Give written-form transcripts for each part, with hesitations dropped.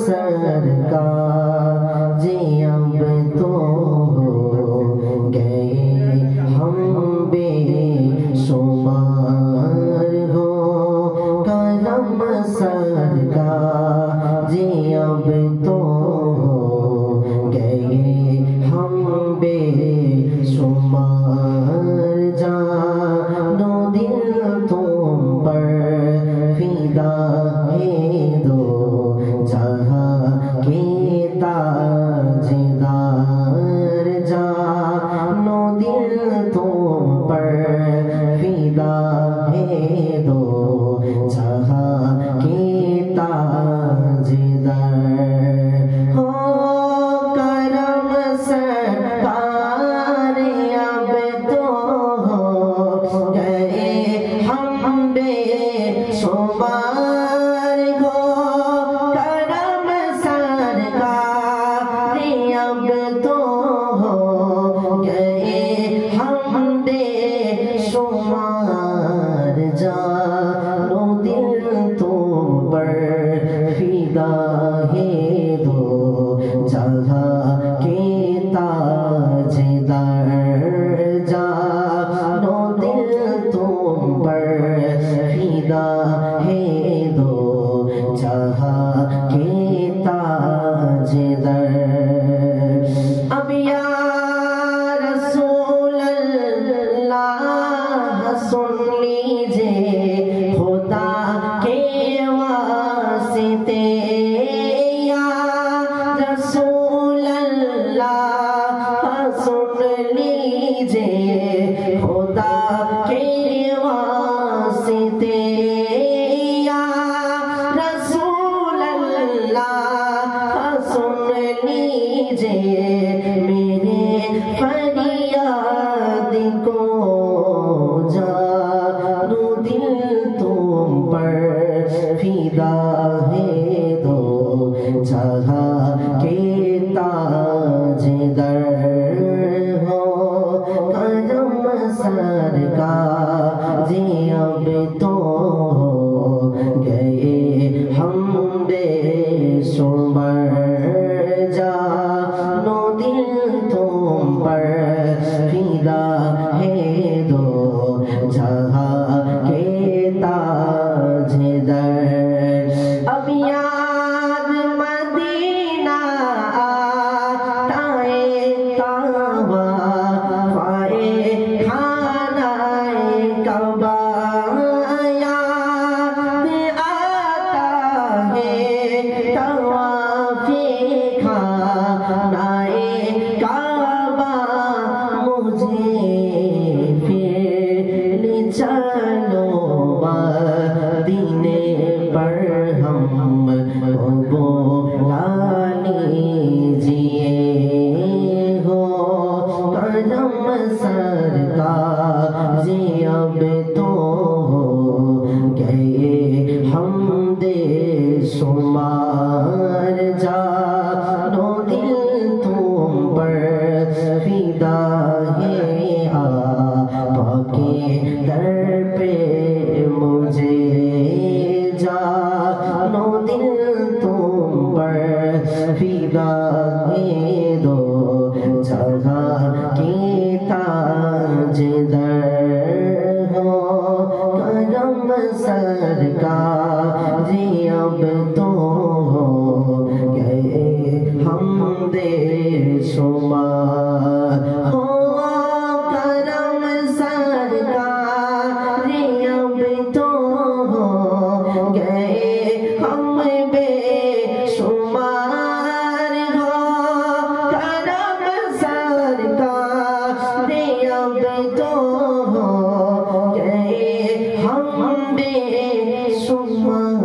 सरकार जी अब तो हो गए हम बेशुमार हो करम सरकार जी अब तो हो गए हम बेशुमार जानो दिल तुम पर फिदा है दो जहाँ के ताजदार जानो दिल तुम पर फिदा है दो जहाँ के ताजदार हो करम सरकार अब तो हो गए हम बेशुमार हो करम सरकार अब तो हो गए हम बेशुमार जानो दिल तुम पर फिदा है दो जहाँ के ताजदार जानो दिल तुम पर फिदा है दो जहाँ के ताजदार अब या रसूल अल्लाह सुन लीजिए खुदा के वास्ते या रसूल अल्लाह सुन लीजिए खुदा के वास्ते या रसूल अल्लाह सुन लीजिए मेरे फरियाद को जानो दिल तुम पर फिदा है दो जहाँ के ताजदार हो करम सरकार जी अब तो हो गए हम बेशुमार जानो दिल तुम पर फिदा है दो जहाँ के ताजदार अब याद मदीना आता है काबा फाए खानाए काबा याद आता है तवाफ़े खानाए काबा मुझे फिर चलो मदीने पर हम बुला लीजिए हो करम सरकार जी अब तो हो गए हम बेशुमार जानो दिल तुम पर फिदा है आपके दर पे मुझे जानो दिल तुम पर फिदा है दो जहाँ के ताजदार हो करम सरकार जी अब तो हो गए हम बेशुमार हो करम सरकार अब तो हो गए हम बेशुमार हो करम सरकार अब तो हो गए हम बेशुमार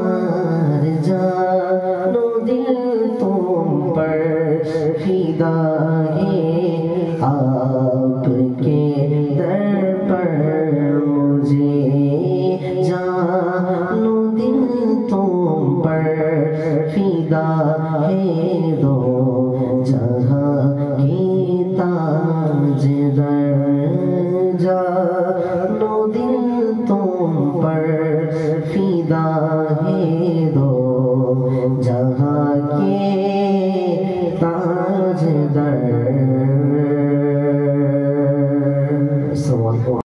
जानो दिल तुम पर फिदा है आपके दर पर मुझे जानो दिल तुम पर फिदा है दो जहाँ की ताजदार जानो दिल तुम पर फिदा है